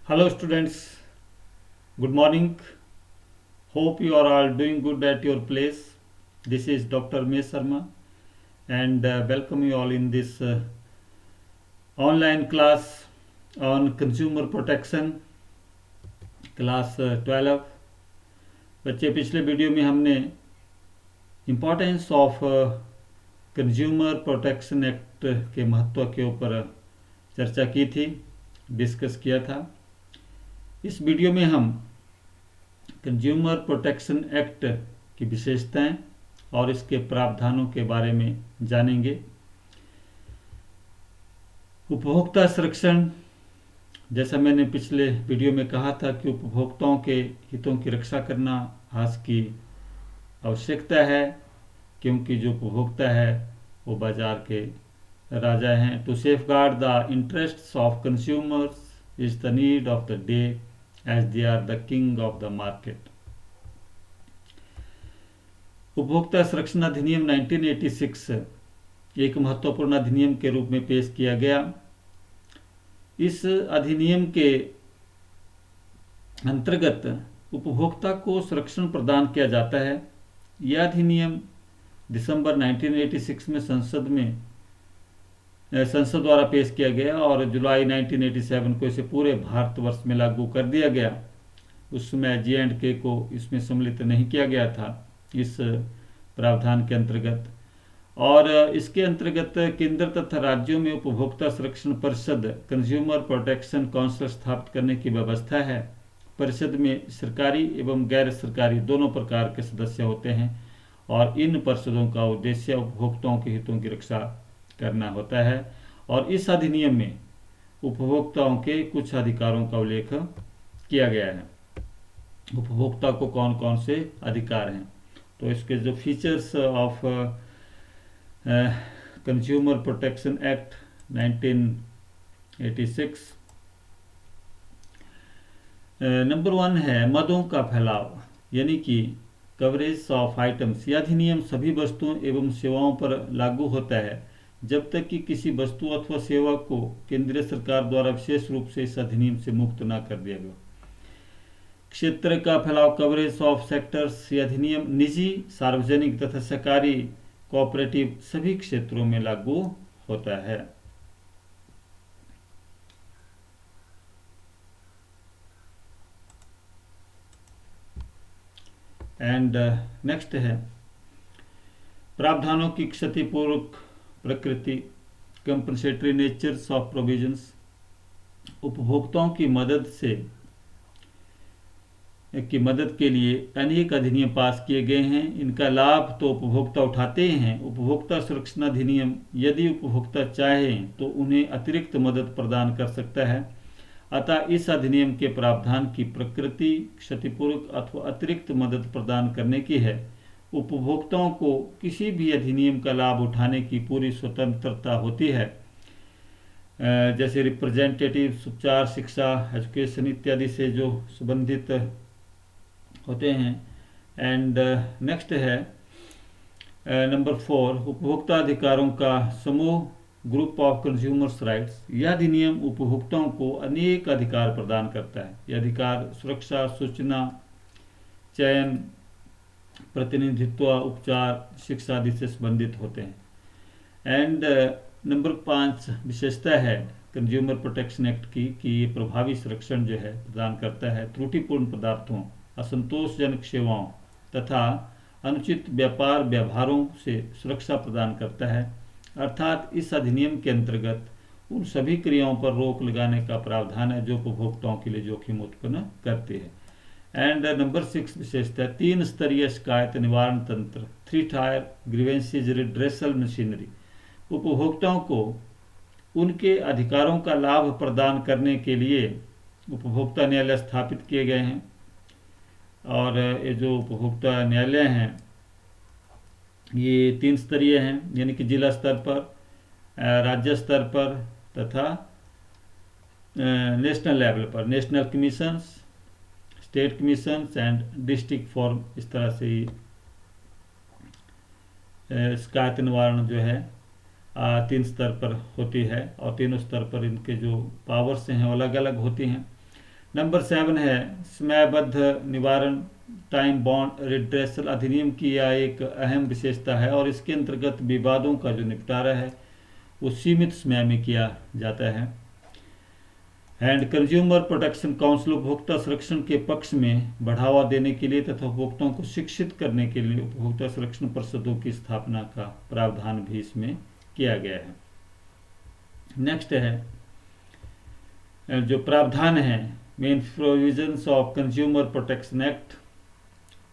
Hello students, good morning. Hope you are all doing good at your place. This is Dr. Mesh Sharma and welcome you all in this online class on consumer protection class 12. बच्चे पिछले video में हमने importance of consumer protection act के महत्व के ऊपर चर्चा की थी, डिस्कस किया था। इस वीडियो में हम कंज्यूमर प्रोटेक्शन एक्ट की विशेषताएं और इसके प्रावधानों के बारे में जानेंगे। उपभोक्ता संरक्षण, जैसा मैंने पिछले वीडियो में कहा था कि उपभोक्ताओं के हितों की रक्षा करना आज की आवश्यकता है, क्योंकि जो उपभोक्ता है वो बाजार के राजा हैं। To safeguard the interests of consumers is the need of the day as they are the king of the market. उपभोक्ता संरक्षण अधिनियम 1986 एक महत्वपूर्ण अधिनियम के रूप में पेश किया गया। इस अधिनियम के अंतर्गत उपभोक्ता को संरक्षण प्रदान किया जाता है। यह अधिनियम दिसंबर 1986 में संसद द्वारा पेश किया गया और जुलाई 1987 को इसे पूरे भारतवर्ष में लागू कर दिया गया। उस समय J&K को इसमें सम्मिलित नहीं किया गया था इस प्रावधान के अंतर्गत। और इसके अंतर्गत केंद्र तथा राज्यों में उपभोक्ता संरक्षण परिषद कंज्यूमर प्रोटेक्शन काउंसिल स्थापित करने की व्यवस्था है। परिषद में सरकारी एवं गैर सरकारी दोनों प्रकार के सदस्य होते हैं और इन परिषदों का उद्देश्य उपभोक्ताओं के हितों की रक्षा करना होता है। और इस अधिनियम में उपभोक्ताओं के कुछ अधिकारों का उल्लेख किया गया है। उपभोक्ता को कौन कौन से अधिकार हैं, तो इसके जो features of consumer protection act 1986, number 1 है मदों का फैलाव, यानी कि कवरेज ऑफ आइटम्स। यह अधिनियम सभी वस्तुओं एवं सेवाओं पर लागू होता है जब तक कि किसी वस्तु अथवा सेवा को केंद्रीय सरकार द्वारा विशेष रूप से इस अधिनियम से मुक्त न कर दिया गया। क्षेत्र का फैलाव, कवरेज ऑफ सेक्टर्स। यह अधिनियम निजी, सार्वजनिक तथा सरकारी, कोऑपरेटिव सभी क्षेत्रों में लागू होता है। एंड नेक्स्ट है प्रावधानों की क्षतिपूर्वक प्रकृति, कंपनसेटरी नेचर्स ऑफ प्रोविजंस। उपभोक्ताओं की मदद के लिए अनेक अधिनियम पास किए गए हैं। इनका लाभ तो उपभोक्ता उठाते हैं। उपभोक्ता संरक्षण अधिनियम यदि उपभोक्ता चाहें तो उन्हें अतिरिक्त मदद प्रदान कर सकता है। अतः इस अधिनियम के प्रावधान की प्रकृति क्षतिपूर्वक अथवा अतिरिक्त मदद प्रदान करने की है। उपभोक्ताओं को किसी भी अधिनियम का लाभ उठाने की पूरी स्वतंत्रता होती है, जैसे रिप्रेजेंटेटिव, उपचार, शिक्षा, एजुकेशन इत्यादि से जो संबंधित होते हैं। एंड नेक्स्ट है नंबर 4 उपभोक्ता अधिकारों का समूह, ग्रुप ऑफ कंज्यूमर्स राइट्स। यह अधिनियम उपभोक्ताओं को अनेक अधिकार प्रदान करता है। यह अधिकार सुरक्षा, सूचना, चयन, प्रतिनिधित्व, उपचार, शिक्षा आदि से संबंधित होते हैं। एंड नंबर 5 विशेषता है कंज्यूमर प्रोटेक्शन एक्ट की कि ये प्रभावी संरक्षण जो है प्रदान करता है। त्रुटिपूर्ण पदार्थों, असंतोषजनक सेवाओं तथा अनुचित व्यापार व्यवहारों से सुरक्षा प्रदान करता है। अर्थात इस अधिनियम के अंतर्गत उन सभी क्रियाओं पर रोक लगाने का प्रावधान है जो उपभोक्ताओं के लिए जोखिम उत्पन्न करती है। एंड नंबर 6 विशेषता 3 स्तरीय शिकायत निवारण तंत्र, 3 टायर ग्रीवेंसेज रिड्रेसल मशीनरी। उपभोक्ताओं को उनके अधिकारों का लाभ प्रदान करने के लिए उपभोक्ता न्यायालय स्थापित किए गए हैं। और ये जो उपभोक्ता न्यायालय हैं ये 3 स्तरीय हैं, यानी कि जिला स्तर पर, राज्य स्तर पर तथा नेशनल लेवल पर। National commissions, state commissions and district form, इस तरह से शिकायत निवारण जो है 3 स्तर पर होती है और तीनों स्तर पर इनके जो पावर्स हैं वो अलग अलग होती हैं। नंबर 7 है समयबद्ध निवारण, टाइम बॉन्ड रिड्रेसल अधिनियम की यह एक अहम विशेषता है और इसके अंतर्गत विवादों का जो निपटारा है वो सीमित समय में किया जाता है। एंड कंज्यूमर प्रोटेक्शन काउंसिल उपभोक्ता संरक्षण के पक्ष में बढ़ावा देने के लिए तथा उपभोक्ताओं को शिक्षित करने के लिए उपभोक्ता संरक्षण परिषदों की स्थापना का प्रावधान भी इसमें किया गया है। नेक्स्ट है जो प्रावधान है main provisions of consumer protection act,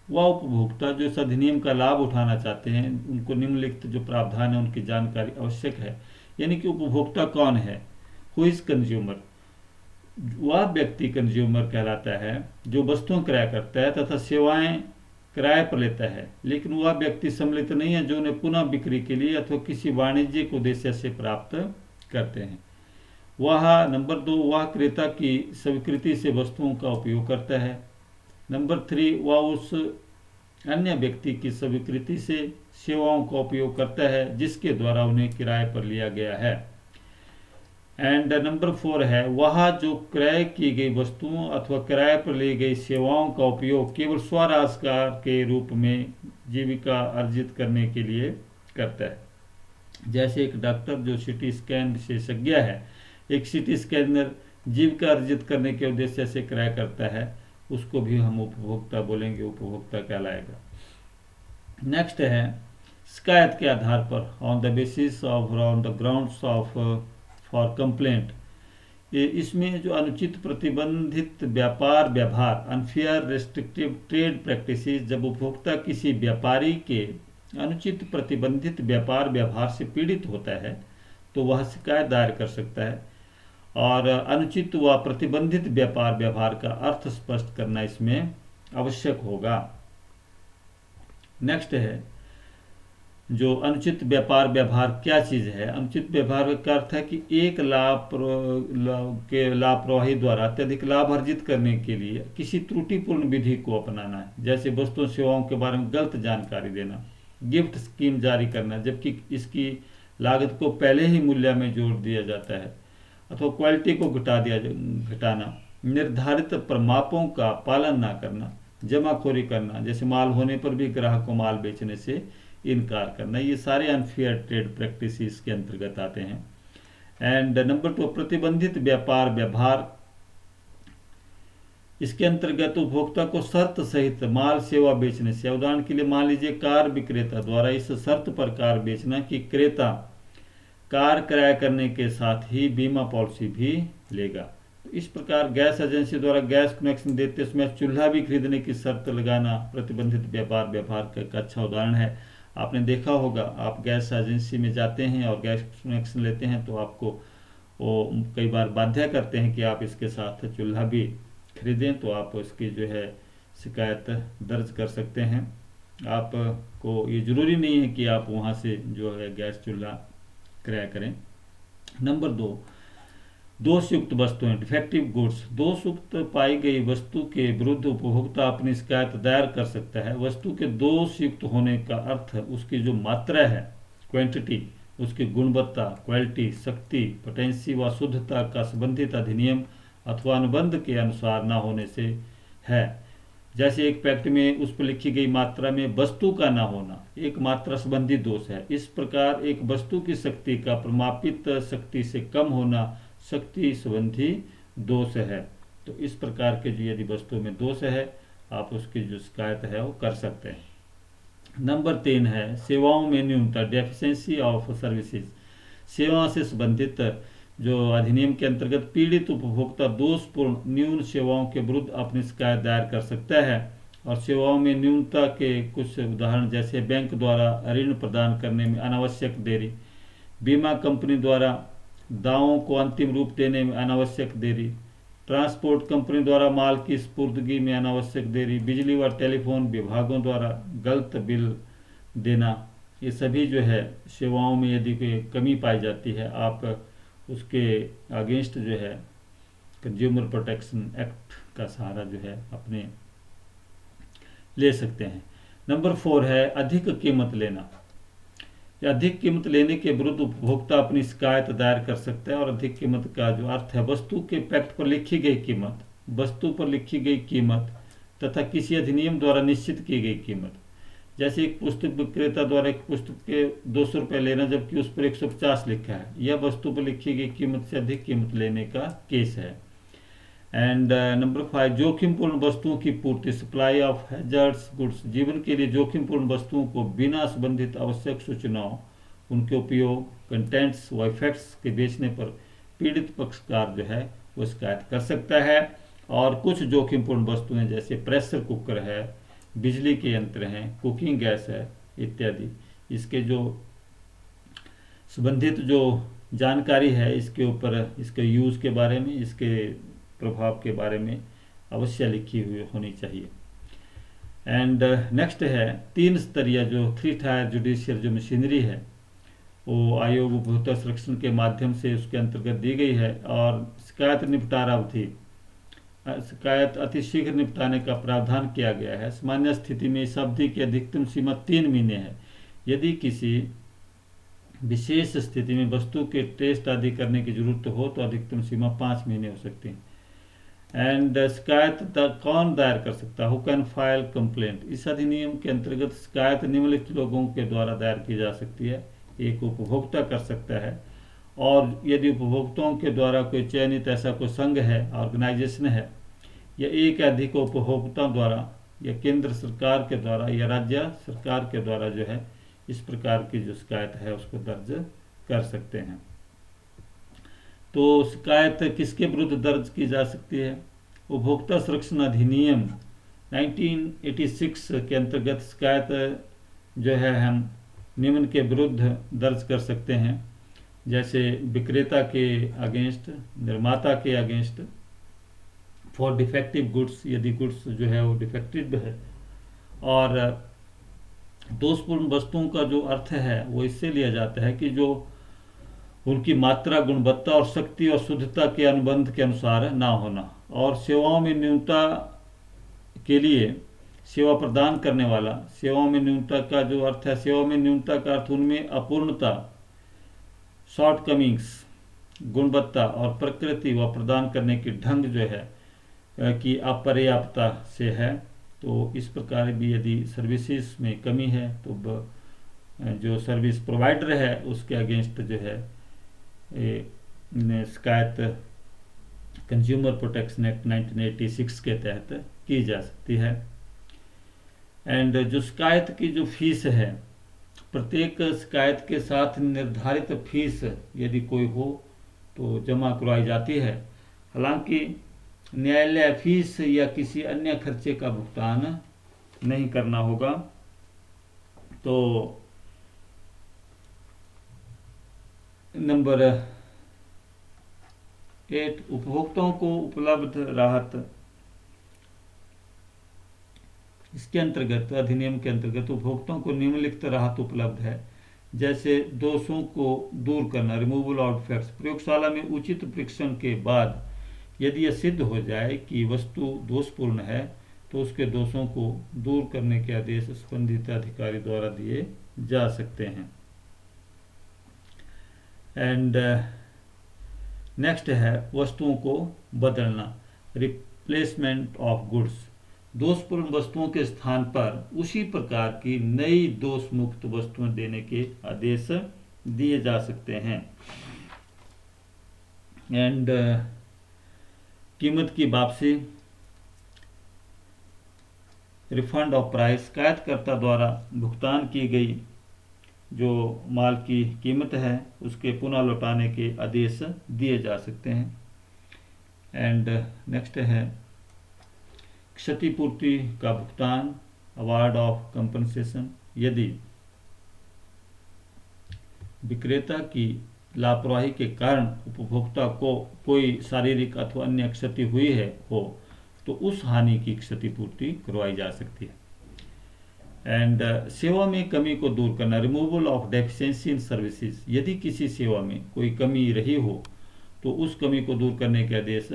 वह उपभोक्ता जो इस अधिनियम का लाभ उठाना चाहते हैं उनको निम्नलिखित जो प्रावधान है उनकी जानकारी आवश्यक है। यानी कि उपभोक्ता कौन है, हु इज कंज्यूमर, वह व्यक्ति कंज्यूमर कहलाता है जो वस्तुओं क्रय करता है तथा सेवाएं किराए पर लेता है, लेकिन वह व्यक्ति सम्मिलित नहीं है जो उन्हें पुनः बिक्री के लिए अथवा किसी वाणिज्यिक उद्देश्य से प्राप्त करते हैं। वह नंबर 2 वह क्रेता की स्वीकृति से वस्तुओं का उपयोग करता है। नंबर 3 वह उस अन्य व्यक्ति की स्वीकृति से सेवाओं का उपयोग करता है जिसके द्वारा उन्हें किराए पर लिया गया है। एंड नंबर 4 है वह जो क्रय की गई वस्तुओं अथवा किराए पर ली गई सेवाओं का उपयोग केवल स्वरोजगार के रूप में जीविका अर्जित करने के लिए करता है। जैसे एक डॉक्टर जो सिटी स्कैन विशेषज्ञ है, एक सिटी स्कैनर जीविका अर्जित करने के उद्देश्य से क्रय करता है, उसको भी हम उपभोक्ता बोलेंगे, उपभोक्ता कहलाएगा। नेक्स्ट है शिकायत के आधार पर on the basis of on the grounds of for complaint, इसमें जो अनुचित प्रतिबंधित व्यापार व्यवहार अनफेयर रेस्ट्रिक्टिव ट्रेड प्रैक्टिसेस, जब उपभोक्ता किसी व्यापारी के अनुचित प्रतिबंधित व्यापार व्यवहार से पीड़ित होता है तो वह शिकायत दायर कर सकता है। और अनुचित व प्रतिबंधित व्यापार व्यवहार का अर्थ स्पष्ट करना इसमें आवश्यक होगा। नेक्स्ट है जो अनुचित व्यापार व्यवहार क्या चीज़ है। अनुचित व्यवहार का अर्थ है कि एक लापरवाही द्वारा अत्यधिक लाभ अर्जित करने के लिए किसी त्रुटिपूर्ण विधि को अपनाना है, जैसे वस्तुओं सेवाओं के बारे में गलत जानकारी देना, गिफ्ट स्कीम जारी करना जबकि इसकी लागत को पहले ही मूल्य में जोड़ दिया जाता है, अथवा क्वालिटी को घटाना, निर्धारित प्रमापों का पालन ना करना, जमाखोरी करना, जैसे माल होने पर भी ग्राहक को माल बेचने से इनकार करना, ये सारे अनफेयर ट्रेड प्रैक्टिसेस के अंतर्गत आते हैं। एंड नंबर 2 प्रतिबंधित व्यापार व्यवहार, इसके अंतर्गत उपभोक्ता को शर्त सहित माल सेवा बेचने से, उदाहरण के लिए मान लीजिए कार विक्रेता द्वारा इस शर्त पर कार बेचना कि क्रेता कार किराया करने के साथ ही बीमा पॉलिसी भी लेगा। तो इस प्रकार गैस एजेंसी द्वारा गैस कनेक्शन देते समय चूल्हा भी खरीदने की शर्त लगाना प्रतिबंधित व्यापार व्यवहार का एक अच्छा उदाहरण है। आपने देखा होगा, आप गैस एजेंसी में जाते हैं और गैस कनेक्शन लेते हैं तो आपको वो कई बार बाध्य करते हैं कि आप इसके साथ चूल्हा भी खरीदें, तो आप इसकी जो है शिकायत दर्ज कर सकते हैं। आपको ये ज़रूरी नहीं है कि आप वहाँ से जो है गैस चूल्हा क्रय करें। नंबर 2 दोषयुक्त वस्तुएं डिफेक्टिव गुड्स, दोषयुक्त पाई गई वस्तु के विरुद्ध उपभोक्ता अपनी शिकायत दायर कर सकता है। वस्तु के दोषयुक्त होने का अर्थ उसकी जो मात्रा है क्वांटिटी, उसकी गुणवत्ता क्वालिटी, शक्ति पोटेंसी व शुद्धता का संबंधित अधिनियम अथवा अनुबंध के अनुसार न होने से है। जैसे एक पैकेट में उस पर लिखी गई मात्रा में वस्तु का ना होना एक मात्रा संबंधी दोष है। इस प्रकार एक वस्तु की शक्ति का प्रमापित शक्ति से कम होना शक्ति संबंधी दोष है। तो इस प्रकार के जो यदि वस्तु में दोष है आप उसकी जो शिकायत है वो कर सकते हैं। नंबर 3 है सेवाओं में न्यूनता डेफिशिएंसी ऑफ सर्विसेज, सेवा से संबंधित जो अधिनियम के अंतर्गत पीड़ित उपभोक्ता दोषपूर्ण न्यून सेवाओं के विरुद्ध अपनी शिकायत दायर कर सकता है। और सेवाओं में न्यूनता के कुछ उदाहरण जैसे बैंक द्वारा ऋण प्रदान करने में अनावश्यक देरी, बीमा कंपनी द्वारा दावों को अंतिम रूप देने में अनावश्यक देरी, ट्रांसपोर्ट कंपनी द्वारा माल की स्पुर्दगी में अनावश्यक देरी, बिजली व टेलीफोन विभागों द्वारा गलत बिल देना, ये सभी जो है सेवाओं में यदि कोई कमी पाई जाती है आप उसके अगेंस्ट जो है कंज्यूमर प्रोटेक्शन एक्ट का सहारा जो है अपने ले सकते हैं। नंबर 4 है अधिक कीमत लेना, अधिक कीमत लेने के विरुद्ध उपभोक्ता अपनी शिकायत दायर कर सकता है। और अधिक कीमत का जो अर्थ है वस्तु के पैकेट पर लिखी गई कीमत वस्तु पर लिखी गई कीमत तथा किसी अधिनियम द्वारा निश्चित की गई कीमत। जैसे एक पुस्तक विक्रेता द्वारा एक पुस्तक के 200 रुपये लेना जबकि उस पर 150 लिखा है, यह वस्तु पर लिखी गई कीमत से अधिक कीमत लेने का केस है। एंड नंबर 5, जोखिमपूर्ण वस्तुओं की पूर्ति, सप्लाई ऑफ हैजर्ड्स गुड्स। जीवन के लिए जोखिमपूर्ण वस्तुओं को बिना संबंधित आवश्यक सूचनाओं, उनके उपयोग, कंटेंट्स व इफेक्ट्स के बेचने पर पीड़ित पक्षकार जो है वो शिकायत कर सकता है। और कुछ जोखिमपूर्ण वस्तुएं जैसे प्रेशर कुकर है, बिजली के यंत्र हैं, कुकिंग गैस है इत्यादि, इसके जो संबंधित जो जानकारी है इसके ऊपर, इसके यूज़ के बारे में, इसके प्रभाव के बारे में अवश्य लिखी हुई होनी चाहिए। एंड नेक्स्ट है 3 स्तरीय जो 3 टायर जुडिशियल जो मशीनरी है वो आयोग उपभोक्ता संरक्षण के माध्यम से उसके अंतर्गत दी गई है। और शिकायत निपटारा अवधि, शिकायत अतिशीघ्र निपटाने का प्रावधान किया गया है। सामान्य स्थिति में इस अवधि की अधिकतम सीमा 3 महीने है। यदि किसी विशेष स्थिति में वस्तु के टेस्ट आदि करने की जरूरत हो तो अधिकतम सीमा 5 महीने हो सकती है। एंड शिकायत कौन दायर कर सकता है, हु कैन फाइल कंप्लेंट। इस अधिनियम के अंतर्गत शिकायत निम्नलिखित लोगों के द्वारा दायर की जा सकती है। एक उपभोक्ता कर सकता है, और यदि उपभोक्ताओं के द्वारा कोई चयनित ऐसा कोई संघ है, ऑर्गेनाइजेशन है, या एक या अधिक उपभोक्ताओं द्वारा या केंद्र सरकार के द्वारा या राज्य सरकार के द्वारा जो है इस प्रकार की जो शिकायत है उसको दर्ज कर सकते हैं। तो शिकायत किसके विरुद्ध दर्ज की जा सकती है? उपभोक्ता संरक्षण अधिनियम 1986 के अंतर्गत शिकायत जो है हम निम्न के विरुद्ध दर्ज कर सकते हैं, जैसे विक्रेता के अगेंस्ट, निर्माता के अगेंस्ट, फॉर डिफेक्टिव गुड्स, यदि गुड्स जो है वो डिफेक्टिव है। और दोषपूर्ण वस्तुओं का जो अर्थ है वो इससे लिया जाता है कि जो उनकी मात्रा, गुणवत्ता और शक्ति और शुद्धता के अनुबंध के अनुसार ना होना। और सेवाओं में न्यूनता के लिए सेवा प्रदान करने वाला, सेवाओं में न्यूनता का जो अर्थ है, सेवा में न्यूनता का अर्थ उनमें अपूर्णता, शॉर्टकमिंग्स, गुणवत्ता और प्रकृति व प्रदान करने की ढंग जो है कि अपर्याप्तता से है। तो इस प्रकार भी यदि सर्विसेज में कमी है तो जो सर्विस प्रोवाइडर है उसके अगेंस्ट जो है शिकायत कंज्यूमर प्रोटेक्शन एक्ट 1986 के तहत की जा सकती है। एंड जो शिकायत की जो फीस है, प्रत्येक शिकायत के साथ निर्धारित फीस यदि कोई हो तो जमा करवाई जाती है। हालांकि न्यायालय फीस या किसी अन्य खर्चे का भुगतान नहीं करना होगा। तो नंबर 8, उपभोक्ताओं को उपलब्ध राहत। इसके अंतर्गत, अधिनियम के अंतर्गत उपभोक्ताओं को निम्नलिखित राहत उपलब्ध है, जैसे दोषों को दूर करना, रिमूवल ऑफ डिफेक्ट्स। प्रयोगशाला में उचित परीक्षण के बाद यदि यह सिद्ध हो जाए कि वस्तु दोषपूर्ण है तो उसके दोषों को दूर करने के आदेश संबंधित अधिकारी द्वारा दिए जा सकते हैं। एंड नेक्स्ट है वस्तुओं को बदलना, रिप्लेसमेंट ऑफ गुड्स। दोषपूर्ण वस्तुओं के स्थान पर उसी प्रकार की नई दोष मुक्त वस्तुएं देने के आदेश दिए जा सकते हैं। एंड कीमत की वापसी, रिफंड ऑफ प्राइस। शिकायतकर्ता द्वारा भुगतान की गई जो माल की कीमत है उसके पुनः लौटाने के आदेश दिए जा सकते हैं। एंड नेक्स्ट है क्षतिपूर्ति का भुगतान, अवार्ड ऑफ कंपनसेशन। यदि विक्रेता की लापरवाही के कारण उपभोक्ता को कोई शारीरिक अथवा अन्य क्षति हुई है हो तो उस हानि की क्षतिपूर्ति करवाई जा सकती है। एंड सेवा में कमी को दूर करना, removal of deficiency in services. यदि किसी सेवा में कोई कमी रही हो तो उस कमी को दूर करने के आदेश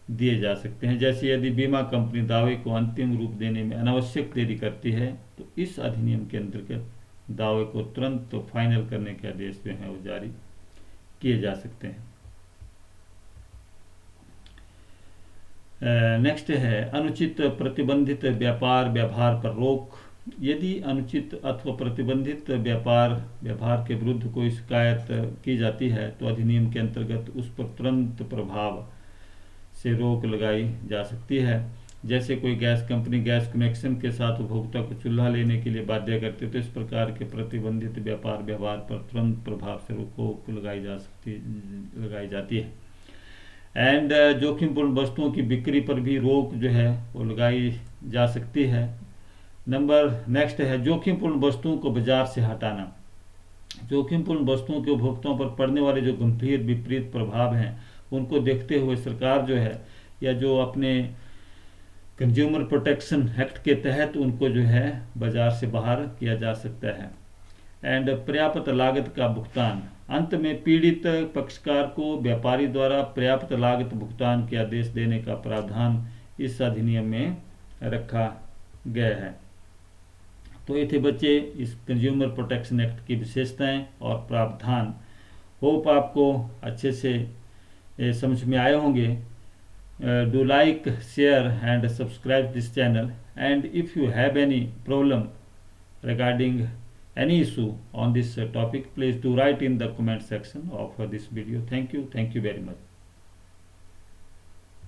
दिए जा सकते हैं। जैसे यदि बीमा कंपनी दावे को अंतिम रूप देने में अनावश्यक देरी करती है तो इस अधिनियम के अंतर्गत दावे को तुरंत फाइनल करने के आदेश जो हैं वो जारी किए जा सकते हैं। नेक्स्ट है अनुचित प्रतिबंधित व्यापार व्यवहार पर रोक। यदि अनुचित अथवा प्रतिबंधित व्यवहार के विरुद्ध कोई शिकायत की जाती है तो अधिनियम के अंतर्गत उस पर तुरंत प्रभाव से रोक लगाई जा सकती है। जैसे कोई गैस कंपनी गैस कनेक्शन के साथ उपभोक्ता को चूल्हा लेने के लिए बाध्य करती है तो इस प्रकार के प्रतिबंधित व्यापार व्यवहार पर तुरंत प्रभाव से रोक लगाई जाती है। एंड जोखिमपूर्ण वस्तुओं की बिक्री पर भी रोक जो है वो लगाई जा सकती है। नेक्स्ट है जोखिमपूर्ण वस्तुओं को बाजार से हटाना। जोखिमपूर्ण वस्तुओं के उपभोक्ताओं पर पड़ने वाले जो गंभीर विपरीत प्रभाव हैं उनको देखते हुए सरकार जो है या जो अपने कंज्यूमर प्रोटेक्शन एक्ट के तहत उनको जो है बाजार से बाहर किया जा सकता है। एंड पर्याप्त लागत का भुगतान। अंत में पीड़ित पक्षकार को व्यापारी द्वारा पर्याप्त लागत भुगतान के आदेश देने का प्रावधान इस अधिनियम में रखा गया है। तो ये थे बच्चे इस कंज्यूमर प्रोटेक्शन एक्ट की विशेषताएं और प्रावधान। होप आपको अच्छे से समझ में आए होंगे। Do like, share and subscribe this channel, and if you have any problem regarding any issue on this topic, please do write in the comment section of this video. Thank you very much.